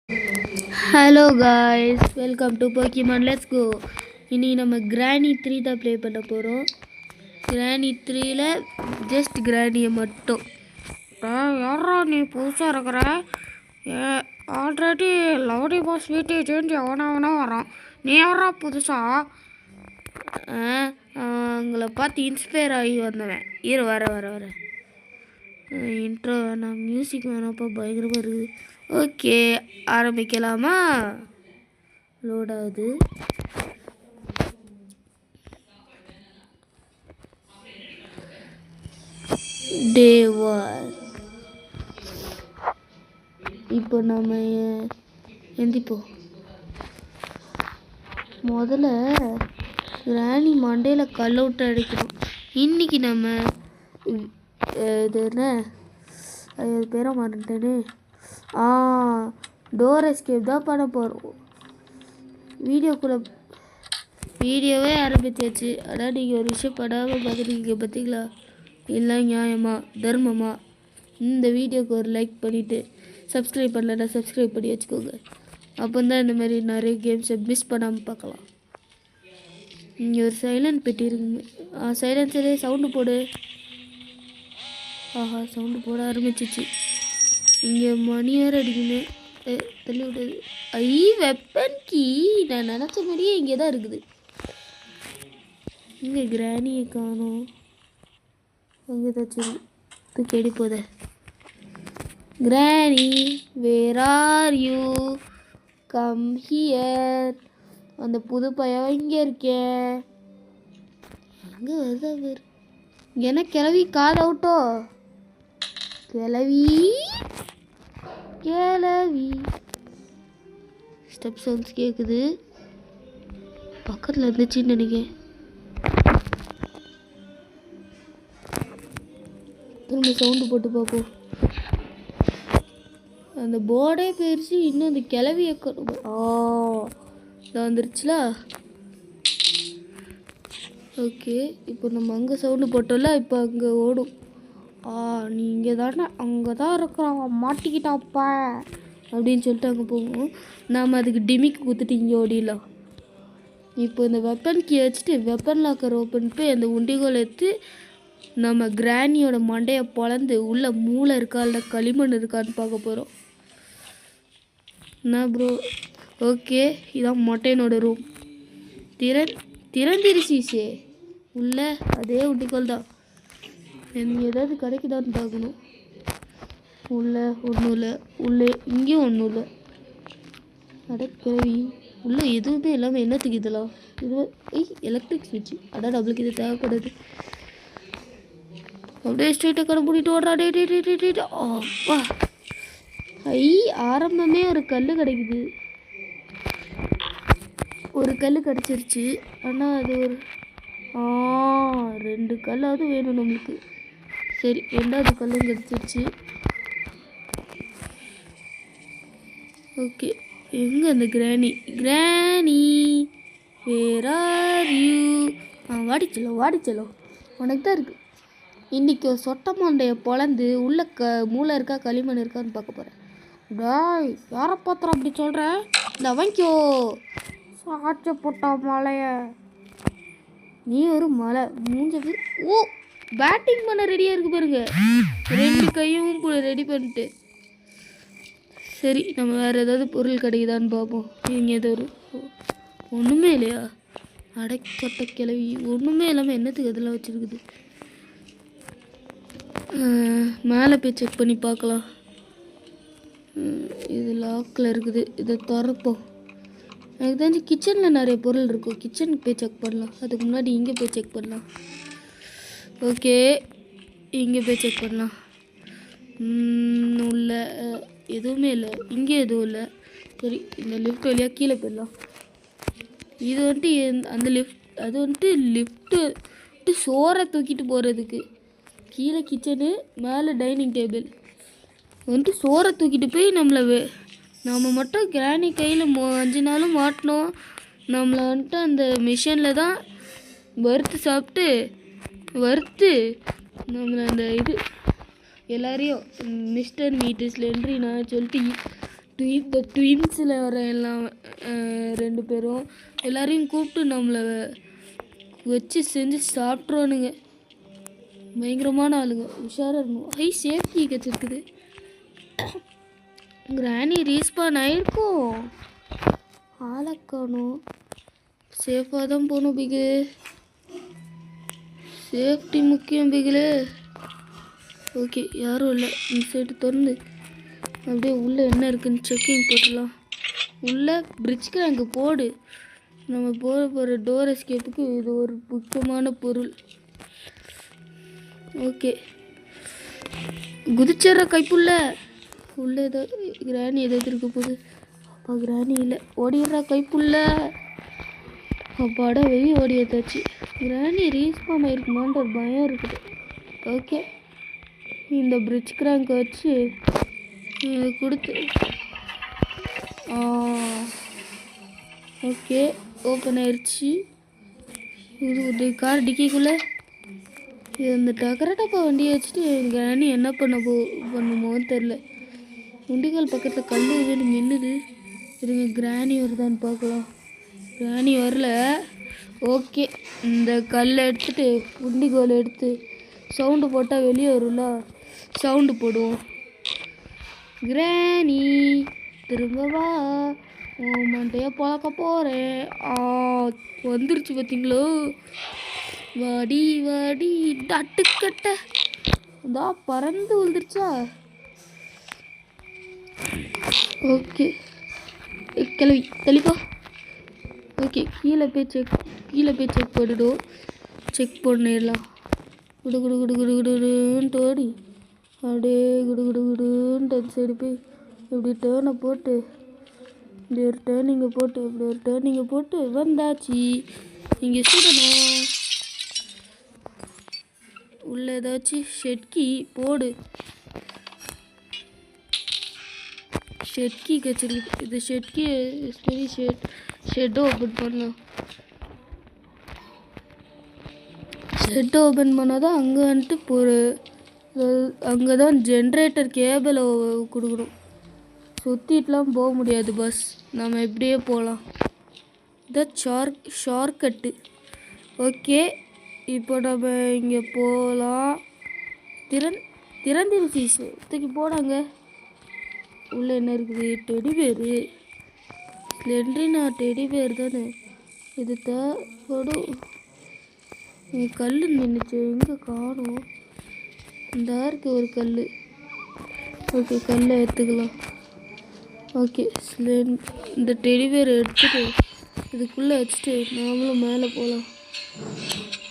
Hello guys, welcome to Pokemon let's go. இன்றைக்கி நம்ம கிராணி 3 தான் ப்ளே பண்ண போகிறோம். கிராணி 3ல் ஜஸ்ட் கிராணியை மட்டும். யாரா நீ புதுசாக இருக்கிற? ஆல்ரெடி லவுடி பாஸ் வீட்டை சேஞ்ச் அவனா வரான். நீ யாரா புதுசாக? அவங்கள பார்த்து இன்ஸ்பயர் ஆகி வந்தவன். வர இன்ட்ரோ வேணாம், மியூசிக் வேணாப்பா, பயங்கரமாக இருக்குது. ஓகே, ஆரம்பிக்கலாமா? லோட் ஆகுது. டே 1. இப்போ நம்ம எந்திப்போம். முதல்ல கிராணி மண்டையில் கல் அவுட் அடிக்கணும். இன்றைக்கி நம்ம இது என்ன, அது பேரை மாறிட்டேன்னு, டோர் எஸ்கேப் தான் பண்ண போகிறோம். வீடியோவே ஆரம்பிச்சாச்சு. ஆனால் நீங்கள் ஒரு விஷயம் படாமல் பார்த்துருக்கீங்க பார்த்தீங்களா? இல்லை நியாயமா தர்மமா? இந்த வீடியோக்கு ஒரு லைக் பண்ணிவிட்டு சப்ஸ்கிரைப் பண்ணலன்னா சப்ஸ்கிரைப் பண்ணி வச்சுக்கோங்க. அப்போ தான் இந்த மாதிரி நிறைய கேம்ஸை மிஸ் பண்ணாமல் பார்க்கலாம். இங்கே ஒரு சைலண்ட் பெட்டி இருக்குங்க. சைலன்ஸரே சவுண்டு போடு. ஆஹா, சவுண்டு போட ஆரம்பிச்சிச்சு. இங்கே மணி வேறு அடிக்கணும். தள்ளி விடுது. வெப்பன் கீ நான் நினச்ச மாதிரியே இங்கே தான் இருக்குது. இங்கே கிராணியை காணோம். அங்கே ஏதாச்சும் தூக்கி போத. Granny, where are you? Come here. அந்த புது பையன் இங்கே இருக்கேன். எங்கே வருது அவர்? எனக்கு கிளவி காது அவுட்டோ. கிளவி ஸ்டெப் சவுண்ட்ஸ் கேட்குது. பக்கத்தில் இருந்துச்சுன்னு நினைக்கிறேன். திரும்ப சவுண்டு போட்டு பார்ப்போம். அந்த போர்டே போயிடுச்சு. இன்னும் அந்த கிளவியை வந்துருச்சுல. ஓகே, இப்போ நம்ம அங்கே சவுண்டு போட்டோம்ல, இப்போ அங்கே ஓடும். நீ இங்கே தானே, அங்கே தான் இருக்கிறான், மாட்டிக்கிட்டாப்பா அப்படின்னு சொல்லிட்டு அங்கே போவோம். நாம் அதுக்கு டிமிக்கு குத்துட்டு இங்கே ஓடிடலாம். இப்போ இந்த வெப்பன் கீ வச்சுட்டு வெப்பன் லாக்கர் ஓப்பன் போய் அந்த உண்டிகோல் எடுத்து நம்ம கிராணியோட மண்டையை பொழந்து உள்ள மூளை இருக்கா இல்லை களிமண் இருக்கான்னு பார்க்க போகிறோம். என்ன ப்ரோ? ஓகே, இதான் மொட்டையனோட ரூம். திறந்திருச்சீசே. உள்ள அதே உண்டிகோல் தான். ஏதாவது கிடைக்குதான்னு பார்க்கணும். உள்ள ஒன்றும் இல்லை. உள்ளே இங்கேயும் ஒன்றும் இல்லை. அடக்கவி உள்ள எதுவுமே இல்லாமல் என்னத்துக்கு இதெல்லாம்? இது எலக்ட்ரிக் ஸ்விட்ச். நம்மளுக்கு இது தேவைப்படுது. அப்படியே ஸ்ட்ரெயிட்டாக கடை மூடிட்டு ஓடுறா. அப்பா, ஆரம்பமே ஒரு கல் கிடைக்குது. ஒரு கல் கிடச்சிருச்சு. ஆனால் அது ஒரு 2 கல்லாவது வேணும் நம்மளுக்கு. சரி, 2வது கல்லும் கிடச்சிருச்சு. ஓகே, எங்கே அந்த கிராணி? Where are you? வாடிச்சலோ உனக்கு தான் இருக்குது. இன்றைக்கி ஒரு சொட்ட மண்டையை பொழந்து உள்ள மூளை இருக்கா களிமண் இருக்கான்னு பார்க்க போகிறேன். டாய், யாரை பாத்திரம் அப்படி சொல்கிற? இந்த வாங்கிக்கோ. சாச்ச போட்டா மலைய. நீ ஒரு மலை மூஞ்சது. பேட்டிங் பண்ண ரெடியாக இருக்கு பாருங்க. 2 கையும் ரெடி பண்ணிட்டு. சரி, நம்ம வேறு ஏதாவது பொருள் கிடைக்குதான்னு பார்ப்போம். இங்கே ஏதோ ஒன்றுமே இல்லையா? அடைக்கட்ட கிளவி ஒன்றுமே இல்லாமல் என்னத்துக்கு அதெல்லாம் வச்சுருக்குது. மேலே போய் செக் பண்ணி பார்க்கலாம். இது லாக்கில் இருக்குது. இதை திறப்போம். எனக்கு தெரிஞ்சு கிச்சனில் நிறைய பொருள் இருக்கும். கிச்சனுக்கு போய் செக் பண்ணலாம். அதுக்கு முன்னாடி இங்கே போய் செக் பண்ணலாம். ஓகே, இங்கே போய் செக் பண்ணலாம். உள்ள எதுவுமே இல்லை. இங்கே எதுவும் இல்லை. சரி, இந்த லிஃப்ட் வழியாக கீழே போயிடலாம். இது வந்துட்டு அந்த அது வந்துட்டு லிஃப்ட்டு சோறை தூக்கிட்டு போகிறதுக்கு. கீழே கிச்சனு, மேலே டைனிங் டேபிள். வந்துட்டு சோறை தூக்கிட்டு போய் நம்ம மட்டும் கிராணி கையில் 5 நாளும் மாட்டினோம். நம்மளை வந்துட்டு அந்த மிஷினில் தான் வறுத்து நம்மளை அந்த இது எல்லாரையும் மிஸ்டர் மீட்டு ஸ்லெண்ட்ரினா சொல்லிட்டு இந்த ட்வின்ஸில் வர எல்லாம் 2 பேரும் எல்லாரையும் கூப்பிட்டு நம்மளை வச்சு செஞ்சு சாப்பிட்ருவானுங்க. பயங்கரமான ஆளுங்க, உஷாராக இருக்கணும். சேஃப்டி கிடச்சிருக்குது. கிராணி ரீஸ்பான் ஆயிருக்கும். ஆளக்கானும். சேஃபாக தான் போகணும் பிகு. சேஃப்டி முக்கியம் பிகிலு. ஓகே, யாரும் இல்லை. இந்த சைடு திறந்து அப்படியே உள்ளே என்ன இருக்குன்னு செக்கிங் போட்டுடலாம். உள்ளே பிரிட்ஜ் கிராங்க் போடு. நம்ம போகிற டோர் எஸ்கேப்புக்கு இது ஒரு முக்கியமான பொருள். ஓகே, குதிச்சிட்ற கைப்புள்ள. உள்ளே ஏதோ கிராணி ஏதாவது இருக்க போகுது. அப்பா கிராணி இல்லை, ஓடிடுறா கைப்புள்ள. அப்பாடா வெளியே ஓடி ஏதாச்சு. கிராணி ரீஸ்பான் ஆயிருக்குமான்ற ஒரு பயம் இருக்குது. ஓகே, இந்த பிரிட்ஜ் கிராங்கை வச்சு கொடுத்து ஓகே ஓப்பன் ஆயிடுச்சு. இது கார் டிக்கிக்குள்ளே இந்த டக்கரட்டப்பா வண்டியை வச்சுட்டு கிராணி என்ன பண்ணுமோன்னு தெரில. உண்டிகால் பக்கத்தில் கல் இதுன்னு மின்னுது. இருங்க, கிராணி வருதான்னு பார்க்கலாம். கிராணி வரல. ஓகே, இந்த கல்லை எடுத்துட்டு உண்டிகோல் எடுத்து சவுண்டு போட்டால் வெளியே வரும்ல, சவுண்டு போடுவோம். கிராணி திரும்பவா, மண்டையை பழக்க போகிறேன். வந்துருச்சு பார்த்தீங்களோ. வாடி வாடி டட்டுக்கட்ட இதா பறந்து விழுந்துருச்சா. ஓகே கிளவி தெளிப்பா. ஓகே, கீழே போய் செக் பண்ணிவிடுவோம். செக் பண்ணிடலாம். குடு குடு குடு குடு குடுன்ட்டு ஓடி அப்படியே குடு குடு குடுன்ட்டு அந்த சைடு போய் இப்படி டேர்னை போட்டு இப்படி ஒரு டேர்னிங்கை போட்டு இப்படி ஒரு டேர்னிங்கை போட்டு வந்தாச்சு. இங்கே சுடணும். உள்ள ஏதாச்சும் ஷெட்கி போடு. ஷெட்கி கச்சிருக்கு. இது ஷெட்கி ஸ்பெரி ஷெட்டை ஓப்பன் பண்ணலாம். ஷெட்டை ஓப்பன் பண்ணால் தான் அங்கே வந்துட்டு அங்கே தான் ஜென்ரேட்டர் கேபிளை கொடுக்கணும். சுற்றிட்டுலாம் போக முடியாது பஸ். நம்ம எப்படியே போகலாம். இதான் ஷார்ட்கட்டு. ஓகே, இப்போ நம்ம இங்கே போகலாம். திறந்துருச்சு. தூக்கி போடாங்க. உள்ளே என்ன இருக்குது? டெடிபேரு. ஸ்லெண்ட்ரினா டெடிபேர் தானே இது. தேடும் கல் நின்றுச்சு. எங்கே காணும்? இந்த இருக்கு ஒரு கல். ஓகே, கல்லை எடுத்துக்கலாம். ஓகே, இந்த டெடிபேர் எடுத்துட்டு இதுக்குள்ளே வச்சுட்டு நாமளும் மேலே போகலாம்.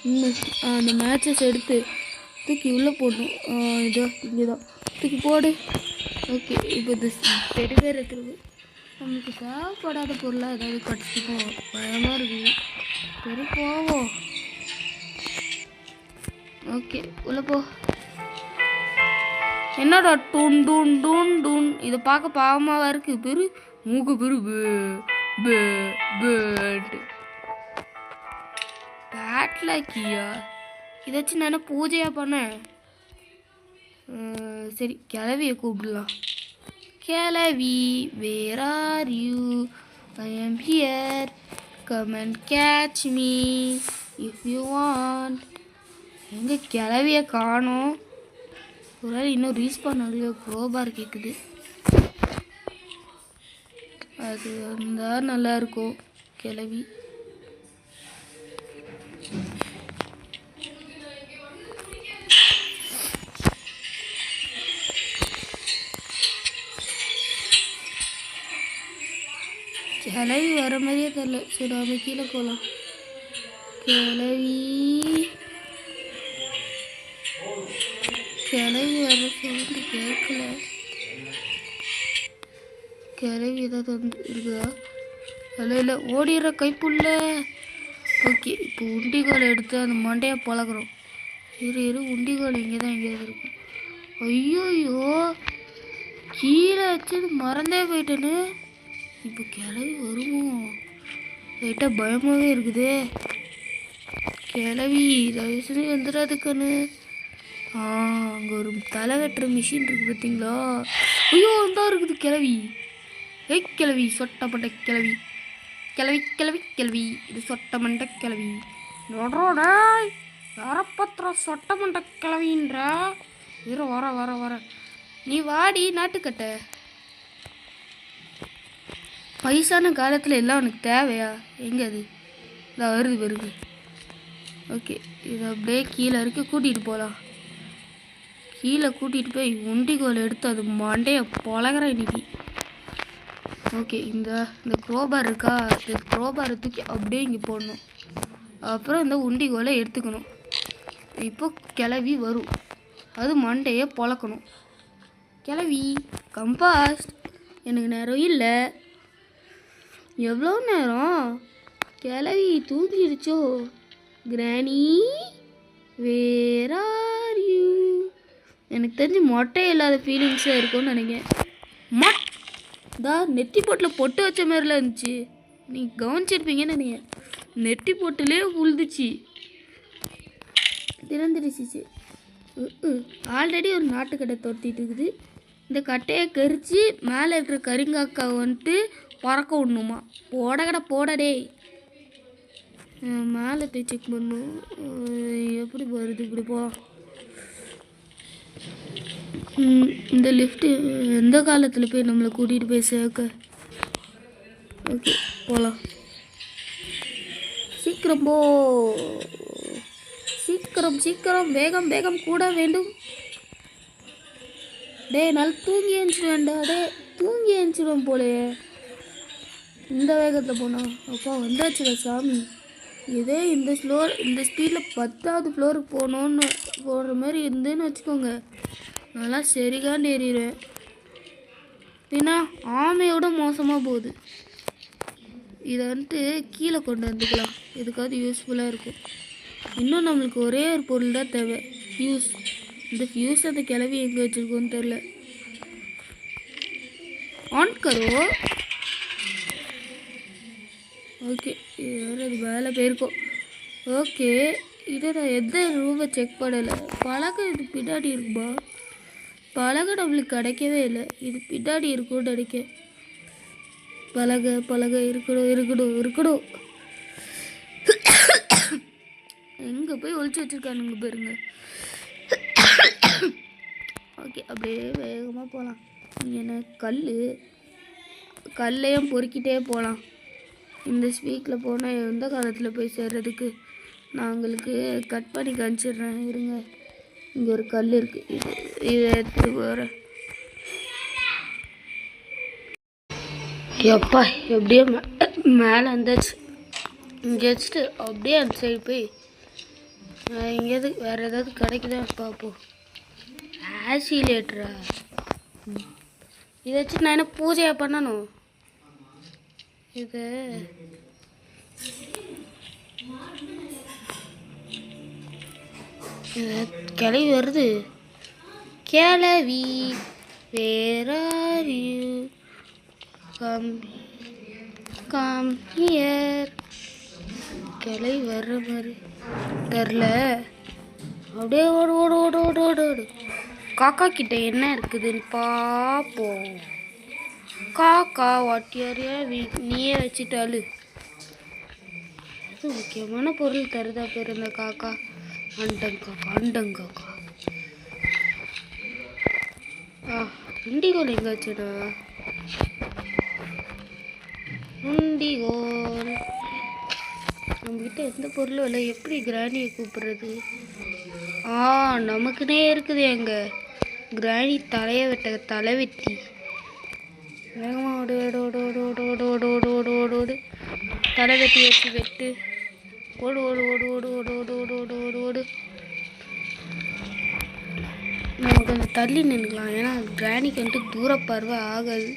இன்னும் அந்த மேட்சஸ் எடுத்து தூக்கி உள்ளே போடணும். இதோ இங்கே தான் தூக்கி போடு. ஓகே, இப்போ இந்த டெடிபேர் இருக்குது. நமக்கு தேவைப்படாத பொருளாக ஏதாவது கட்டிப்போம். பயமாக இருக்குது. சரி போவோம். ஓகே, உள்ளே போ. என்னடா டூன் டூன் டூன் டூன். இதை பார்க்க பாவமாக இருக்குது. பெரு மூக்கு பெரு பேட்லாக்கியா. இதை வச்சு நான் பூஜையாக பண்ணேன். சரி, கிளவியை கூப்பிடலாம். கிளவி, வேர் ஆர் யூ? ஐ ஆம் here. Come and catch me if you want. எங்கே கிளவியை காணோம்? ஒரு வேளை இன்னும் ரீஸ்பான் ஆகலையோ. க்ரோபார் கேட்குது. அது வந்தால் நல்லாயிருக்கும். கிளவி கிளவி வர மாதிரியே தெரில. சரி, நம்ம கீழே போகலாம். கிளவி வர சவுண்டு கேட்கல. கிளவி ஏதாவது வந்து இருக்குதா? இல்லை ஓடிடுற கைப்புள்ள. ஓகே, இப்போ உண்டிகோலை எடுத்து அந்த மண்டையை பழகிறோம். இரு உண்டிகோல் இங்கே தான் எங்கேயாவது இருக்கும். ஐயோயோ, கீழே வச்சது மறந்தே போயிட்டேன்னு. இப்போ கிளவி வருமோ? லைட்டாக பயமாகவே இருக்குதே. கிளவி தயவுசெய்து வந்துடாதுக்கண்ணு. அங்கே ஒரு தலை வெட்டுற மிஷின் இருக்குது பார்த்தீங்களா? ஐயோ, அதான் இருக்குது கிளவி. ஏய் கிளவி, சொட்ட மண்டை கிளவி, கிளவி கிளவி கிளவி, இது சொட்ட மண்டை கிளவி. டேய் யாரப்பத்திர சொட்ட மண்டை கிளவின்ற இரு, வர வர வர. நீ வாடி நாட்டுக்கட்ட. வயசான காலத்தில் எல்லாம் உனக்கு தேவையா? எங்கே அது? இதை வருது வருது. ஓகே, இதை அப்படியே கீழே இருக்க கூட்டிகிட்டு போகலாம். கீழே கூட்டிகிட்டு போய் உண்டிகோல் எடுத்து அது மண்டையை பழகிறேன் இன்னைக்கு. ஓகே, இந்த க்ரோபார் இருக்கா, இந்த க்ரோபாரை தூக்கி அப்படியே இங்கே போடணும். அப்புறம் இந்த உண்டிகோலை எடுத்துக்கணும். இப்போ கிளவி வரும், அது மண்டையை பொழக்கணும். கிளவி கம்பாஸ்ட், எனக்கு நேரம் இல்லை. எவ்வளோ நேரம்? கிளவி தூங்கிடுச்சோ? கிராணி வேர் ஆர் யூ? எனக்கு தெரிஞ்சு மொட்டை இல்லாத ஃபீலிங்ஸாக இருக்கும்னு நினைக்கிறேன். நெத்தி போட்டில் பொட்டு வச்ச மாதிரிலாம் இருந்துச்சு. நீங்கள் கவனிச்சிருப்பீங்கன்னு நினைக்கிறேன். நெட்டி போட்டுலே உழுதுச்சு, திறந்துடுச்சு. ஆல்ரெடி ஒரு நாட்டுக்கட்டை தொத்திட்டு இருக்குது. இந்த கட்டையை கரித்து மேலே இருக்கிற கரிங்காக்காவை வந்துட்டு பறக்க விடணுமா? போடக்கடை போடடே. மேலே போய் செக் பண்ணும், எப்படி வருது? இப்படி போ. இந்த லிஃப்ட்டு எந்த காலத்தில் போய் நம்மளை கூட்டிகிட்டு போய் சேர்க்க? ஓகே போகலாம். சீக்கிரம் போ, சீக்கிரம் சீக்கிரம், வேகம் வேகம் கூட வேண்டும். நல்லா தூங்கி எழுந்துருவேன்டா. தூங்கி எழுந்துருவேன் போலையே இந்த வேகத்தில் போனால். அப்பா வந்தாச்சுடா சாமி. இதே இந்த ஸ்பீடில் 10வது ஃப்ளோருக்கு போகணுன்னு போடுற மாதிரி இருந்தேன்னு வச்சுக்கோங்க, நல்லா சரிகாண்டு ஏறிடுவேன். ஏன்னா ஆமையோட மோசமாக போகுது. இதை வந்துட்டு கீழே கொண்டு வந்துக்கலாம், எதுக்காவது யூஸ்ஃபுல்லாக இருக்கும். இன்னும் நம்மளுக்கு ஒரே ஒரு பொருள் தான் தேவை, ஃபியூஸ். இந்த ஃபியூஸ் அந்த கிளவி எங்கே வச்சுருக்கோன்னு தெரில. On Karo. ஓகே, அது வேலை போயிருக்கோம். ஓகே, இதை நான் எந்த ரூமை செக் பண்ணலை. பழக்கம் இது பின்னாடி இருக்குமா? பழகம் நம்மளுக்கு கிடைக்கவே இல்லை, இது பின்னாடி இருக்கும்னு நினைக்க. பழக இருக்கணும் இருக்கணும் இருக்கணும். எங்கே போய் ஒழிச்சு வச்சுருக்கானுங்க பாருங்க. ஓகே, அப்படியே வேகமாக போகலாம். என்ன கல்லையும் பொறுக்கிட்டே போகலாம். இந்த ஸ்பீக்கில் போனால் எந்த காலத்தில் போய் சேர்றதுக்கு நான் உங்களுக்கு கட் பண்ணி காமிச்சிடுறேன் இருங்க. இங்கே ஒரு கல் இருக்குது, இதை எடுத்து போகிறேன். எப்பா எப்படியோ மேலே வந்தாச்சு. இங்கே வச்சுட்டு அப்படியே அந்த சைடு போய் எங்கேயாவது வேறு ஏதாவது கிடைக்குதான் பார்ப்போம். ஆசிலேட்டரா? இதை வச்சு நான் என்ன பூஜையாக பண்ணணும்? இது கிளவி வருது. கிளவி where are you? Come here. கிளவி வர்ற மாதிரி தெரில. அப்படியே ஓடு ஓடு ஓடு ஓடு ஓடு ஓடு. காக்கா கிட்ட என்ன இருக்குதுன்னு பார்ப்போம். காக்கா வாட்டியாரியா நீயே வச்சுட்டாலு. அது முக்கியமான பொருள் தருதா பேர் இந்த காக்கா. அண்டங்காக்கா. உண்டிகோல் எங்கே வச்சுடா? உண்டிகோல் நம்மக்கிட்ட எந்த பொருளும் இல்லை. எப்படி கிராணியை கூப்பிடுறது? நமக்குனே இருக்குது எங்க கிராணி தலையை வெட்ட தலைவெட்டி. வேகமாக ஓடு ஓடு ஓடு ஓடு ஓடு ஓடு ஓடு ஓடு ஓடு ஓடு. தலை வெட்டி வச்சு வெட்டு. ஓடு ஓடு ஓடு ஓடு ஓடு ஓடு ஓடு ஓடு ஓடு ஓடு. நம்ம கொஞ்சம் தள்ளி நின்றுக்கலாம், ஏன்னா கிராணிக்கு வந்துட்டு தூர பார்வை ஆகாது.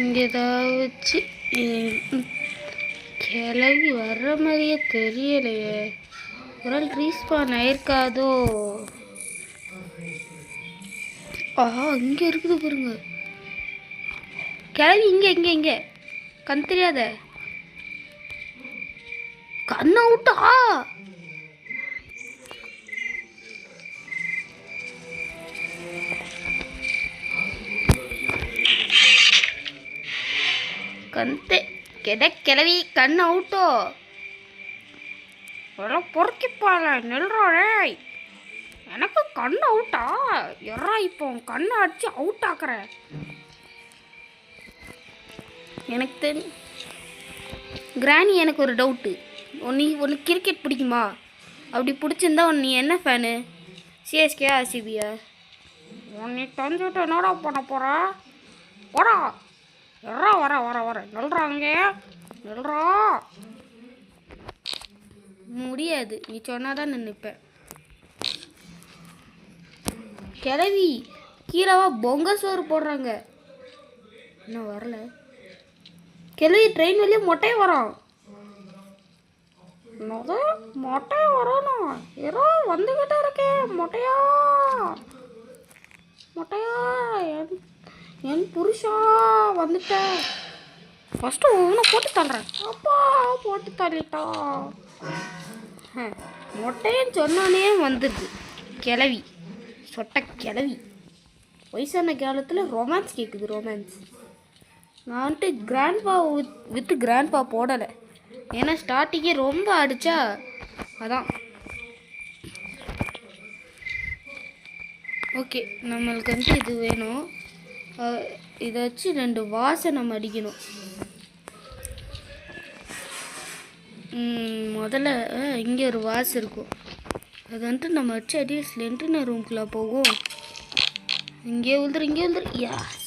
இங்கே ஏதாவது வச்சு கிளவி வர்ற மாதிரியே தெரியலையே. ஒரு நாள் ரீஸ்பான் ஆயிருக்காதோ? இங்கே இருக்குது பாருங்க கிளவி. இங்கே இங்கே இங்கே கண் தெரியாத கண்ணை விட்டா கந்தே கிளவி கண்ணு அவுட்டோ பொறுக்கிப்பால நெல்றோடே எனக்கு கண்ணு அவுட்டா எறா இப்போ கண்ணை அடிச்சு அவுட் ஆக்குற எனக்கு தெரியும் கிராணி. எனக்கு ஒரு டவுட்டு, ஒன்று கிரிக்கெட் பிடிக்குமா? அப்படி பிடிச்சிருந்தா நீ என்ன ஃபேனு, சிஎஸ்கே ஆர்சிபியா? நீ தெரிஞ்சுட்டு என்னடா பண்ண போகிற? போடா எறா வர வர வர நல்றாங்க நல்றா முடியாது, நீ சொன்னாதான் நான் நிற்பேன். கிளவி கீழவா பொங்க சோறு போடுறாங்க, இன்னும் வரல. கிளவி ட்ரெயின் வழியே மொட்டையை வரோம், மொட்டையை வரணும். ஏதோ வந்துக்கிட்டே இருக்கேன் மொட்டையா மொட்டையா. என் புருஷா வந்துட்டேன். ஃபஸ்ட்டு ஒன்று போட்டு தள்ளுறேன். அப்பா போட்டு தள்ளிட்டா. மொட்டைன்னு சொன்னானே வந்துடுது கிளவி, சொட்ட கிளவி. வயசான காலத்தில் ரொமான்ஸ் கேட்குது, ரொமான்ஸ். நான் வந்துட்டு கிராண்ட்பா வித்து கிராண்ட்பா போடலை, ஏன்னா ஸ்டார்டிங்கே ரொம்ப அடித்தா அதான். ஓகே, நம்மளுக்கு வந்துட்டு இது வேணும். இதை வச்சு 2 வாசை நம்ம அடிக்கணும். முதல்ல இங்கே ஒரு வாசு இருக்கும், அது வந்துட்டு நம்ம வச்சு அடி ஸ்லென்ட்ரின ரூம்குள்ளே போகும். இங்கே உழுதுரு யாஸ்.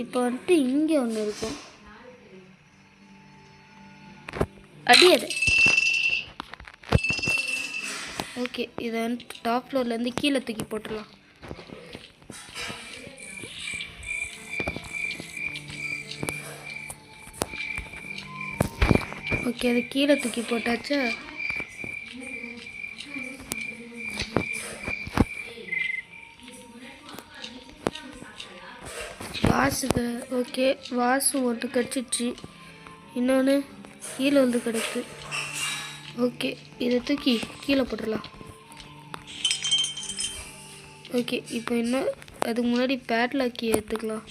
இப்போ வந்துட்டு இங்கே ஒன்று இருக்கும், அடி அது. ஓகே, இதை வந்துட்டு டாப் ஃப்ளோர்லேருந்து கீழே தூக்கி போட்டுடலாம். ஓகே, அது கீழே தூக்கி போட்டாச்சா. வாசுக்கு ஓகே, வாசு ஒன்று கடிச்சிடுச்சு, இன்னொன்று கீழே வந்து கிடக்கு. ஓகே, இதை தூக்கி கீழே போட்டுடலாம். ஓகே, இப்போ இன்னும் அதுக்கு முன்னாடி பேட்லாக்கி எடுத்துக்கலாம்.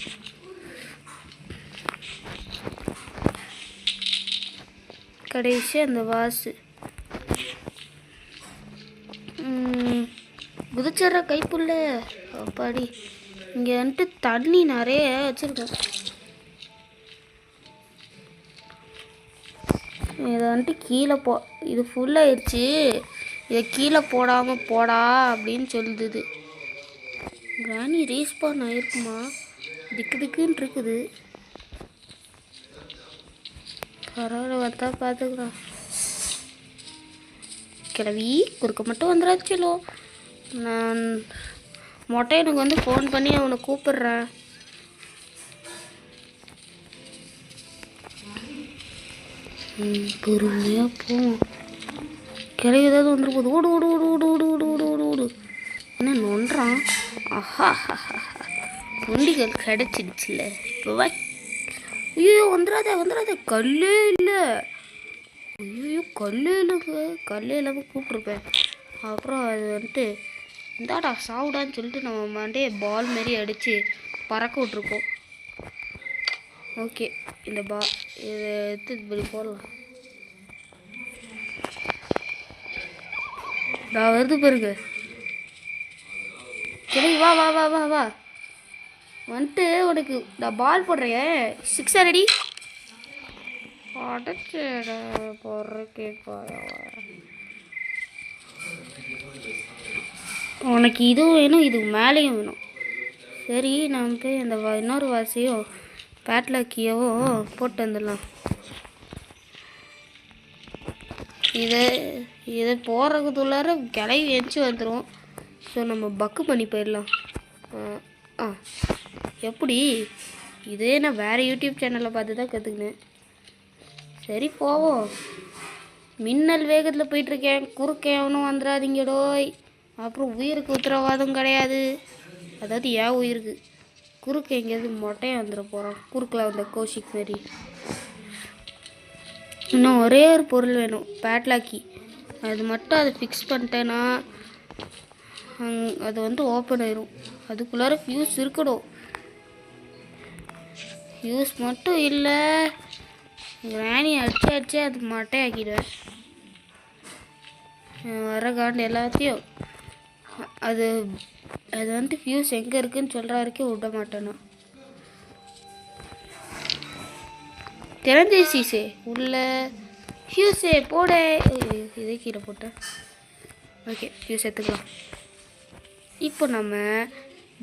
கடைசி அந்த வாசு குதிச்சற கைப்புள்ள. அப்பாடி, இங்கே வந்துட்டு தண்ணி நிறைய வச்சுருக்கேன். இதை வந்துட்டு கீழே இது ஃபுல்லாகிடுச்சு, இதை கீழே போடாமல் போடா அப்படின்னு சொல்லுது. கிராணி ரீஸ்பான் ஆகிருக்குமா? திக்குன்னு இருக்குது. பரவாயில்ல, வந்தா பார்த்துக்கலாம். கிளவி குறுக்க மட்டும் வந்துடாச்சலோ. நான் மொட்டை எனக்கு வந்து ஃபோன் பண்ணி அவனை கூப்பிடுறேன். பொறுமையாக போவோம். கிளவி ஏதாவது வந்துட்டு போகுது. ஓடு ஓடு ஓடு ஓடு ஓடு ஓடு ஓடு ஓடு ஓடு. என்ன நொன்றான்? ஆஹா குண்டிகள் கிடச்சிடுச்சுல. இப்போ வா. ஐயோ வந்துடாத, கல்லே இல்லை. ஐயோ கல்லே இல்லைங்க, கல்லே இல்லாமல் கூப்பிட்ருப்பேன். அப்புறம் அது வந்துட்டு இந்தாடா சாவுடான்னு சொல்லிட்டு நம்ம மண்டையை பால் மாரி அடித்து பறக்க விட்ருப்போம். ஓகே, இந்த இதை எடுத்து இப்படி போடலாம். நான் வருது பாருங்க. சரி வா வா வா வா வா வந்துட்டு உனக்கு நான் பால் போடுறேன். 6 ரெடி அடைச்சட போடுறக்கே பாயா. உனக்கு இதுவும் வேணும், இதுக்கு மேலேயும் வேணும். சரி, நான் போய் அந்த இன்னொரு வாசியும் பேட்லாக்கியவோ போட்டு வந்துடலாம். இதை போடுறதுக்குள்ளார கிளவி எச்சு வந்துடும். ஸோ நம்ம பக்கு பண்ணி போயிடலாம். எப்படி இதே நான் வேறு யூடியூப் சேனலில் பார்த்து தான் கற்றுக்கினேன். சரி போவோம். மின்னல் வேகத்தில் போயிட்டுருக்கேன், குறுக்கேன் ஒன்றும் வந்துடாதீங்கடோய். அப்புறம் உயிருக்கு உத்தரவாதம் கிடையாது, அதாவது ஏன் உயிருக்கு. குறுக்கு எங்கேயாவது மொட்டையாக வந்துட போகிறோம், குறுக்கில் வந்த கௌஷிக் மாரி. இன்னும் ஒரே ஒரு பொருள் வேணும், பேட்லாக்கி. அது மட்டும் அதை ஃபிக்ஸ் பண்ணிட்டேன்னா அது வந்து ஓப்பன் ஆயிரும். அதுக்குள்ளார ஃபியூஸ் இருக்கணும். ஃபியூஸ் மட்டும் இல்லை, கிராணி அடிச்சு அது மட்டை ஆக்கிடுவேன். வர காண்டு எல்லாத்தையும் அது அது வந்து ஃபியூஸ் எங்கே இருக்குன்னு சொல்கிற வரைக்கும் விட மாட்டேனா. திறந்துச்சீசே உள்ள ஃபியூஸே போட. இதே கீழே போட்டேன். ஓகே, ஃபியூஸ் எடுத்துக்கலாம். இப்போ நம்ம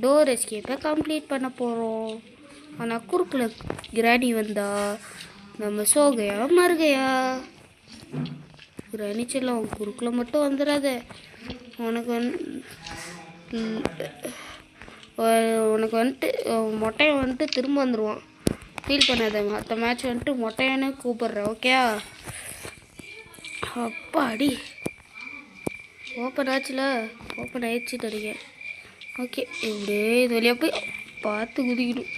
டோர் எஸ்கேப்பை கம்ப்ளீட் பண்ண போகிறோம். ஆனால் குறுக்கில் கிராணி வந்தால் நம்ம சோகையா மறுகையா? கிராணி செல்லம் குறுக்கில் மட்டும் வந்துடாத. உனக்கு வந்துட்டு மொட்டையை வந்துட்டு திரும்ப வந்துடுவான். ஃபீல் பண்ணாத. மற்ற மேட்ச் வந்துட்டு மொட்டையானு கூப்பிட்றேன், ஓகே? அப்பாடி ஓப்பன் ஆச்சுல, ஓப்பன் ஆயிடுச்சு நினைக்கிறேன். ஓகே, இப்படியே இது வழியாக போய் பார்த்து குதிக்கணும்.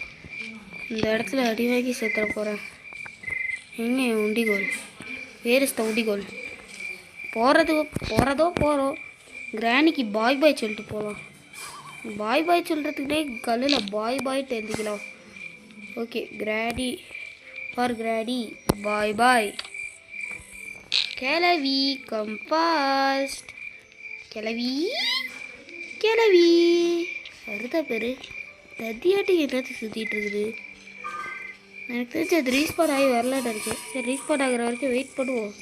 இந்த இடத்துல அடி வாங்கி சேர்த்துற போகிறேன். எங்கே உண்டிகோல்? Where is the உண்டிகோல்? போகிறோம். கிராணிக்கு பாய் பாய் சொல்லிட்டு போகலாம். பாய் பாய் சொல்கிறதுக்குனே கல்லில் பாய் தெரிஞ்சுக்கலாம். ஓகே, கிராடி பாய். கிளவி கம்பாஸ்ட். கிளவி வருதா பேர் தத்தியாட்டி என்னது சுற்றிட்டு இருக்குது. எனக்கு தெரிஞ்சு அது ரீஸ்பாட் ஆகி வரலான்னு இருக்குது. சரி, ரீஸ்பாட் ஆகிற வரைக்கும் வெயிட் பண்ணுவோம்.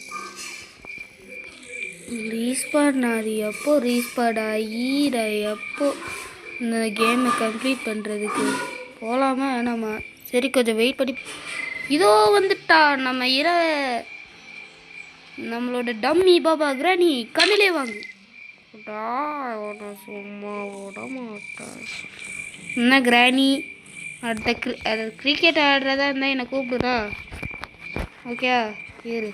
ரீஸ்பாட் ஆகி எப்போ இந்த கேமை கம்ப்ளீட் பண்ணுறதுக்கு போகலாமா வேணாமா? சரி, கொஞ்சம் வெயிட் பண்ணி. இதோ வந்துட்டா நம்மளோட டம்மி பாபா கிராணி. கண்ணிலே வாங்கு. சும்மா விட மாட்டேன். என்ன கிராணி, அடுத்த கிரிக்கெட் ஆடுறதா இருந்தால் என்னை கூப்பிடுறா, ஓகே? இரு.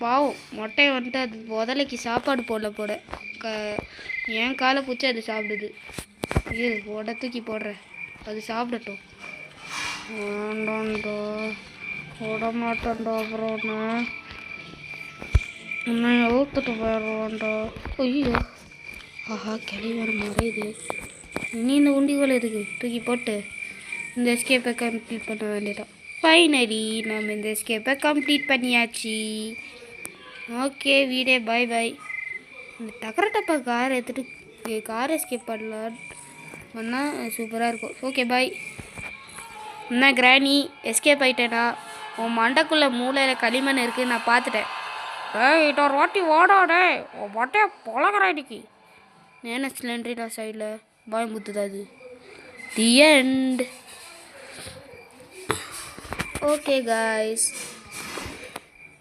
பாவம் மொட்டையை வந்துட்டு அது முதலைக்கு சாப்பாடு போட என் காலை பிடிச்சி அது சாப்பிடுது. இரு, தூக்கி போடுறேன், அது சாப்பிடட்டும். வேண்டாண்டா, விட மாட்டேன்டா. அப்புறம் உன்னை ஊத்துட்டு போயிடுவான்டா. ஐயோ, ஆஹா, கிளி வர மறையுது. இனி இந்த உண்டிகோல் எதுக்கு? தூக்கி போட்டு இந்த எஸ்கேப்பை கம்ப்ளீட் பண்ண வேண்டியதான். ஃபைனலி நம்ம இந்த எஸ்கேப்பை கம்ப்ளீட் பண்ணியாச்சு. ஓகே, வீடே பாய். இந்த டப்பா கார் எடுத்துகிட்டு கார் எஸ்கேப் பண்ணலான்னா சூப்பராக இருக்கும். ஓகே, பாய். என்ன கிராணி, எஸ்கேப் ஆகிட்டேனா? உன் மண்டைக்குள்ளே மூளையில் களிமண் இருக்குது, நான் பார்த்துட்டேன். ஒரு வாட்டி ஓடாடே, உன் மட்டையை பழகிறேன் இன்னைக்கு. நேன சிலிண்டரிடா சைடில் பாய் முத்துதா அது. The end. ஓகே காய்ஸ்,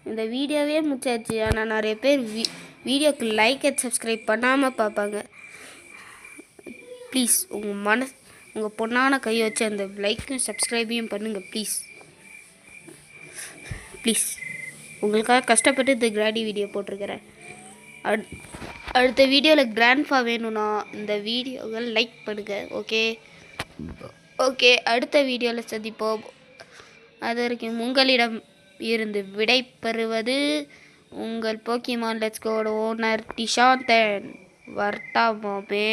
இந்த வீடியோவே முடிச்சாச்சு. ஆனால் நிறைய பேர் வீடியோக்கு லைக் அண்ட் சப்ஸ்கிரைப் பண்ணாமல் பார்ப்பாங்க. ப்ளீஸ் உங்கள் பொண்ணான கையை வச்சு அந்த லைக்கும் சப்ஸ்கிரைபையும் பண்ணுங்கள் ப்ளீஸ். உங்களுக்காக கஷ்டப்பட்டு இந்த கிராடி வீடியோ போட்டிருக்கிறேன். அடுத்த வீடியோவில் கிராண்ட்ஃபா வேணும்னா இந்த வீடியோவை லைக் பண்ணுங்கள், ஓகே? அடுத்த வீடியோவில் சந்திப்போம். அது வரைக்கும் உங்களிடம் இருந்து விடை பெறுவது உங்கள் போக்கிமான் லெட்ஸ் கோ ஓனர் டிஷாந்தன். வர்த்தாமாமே.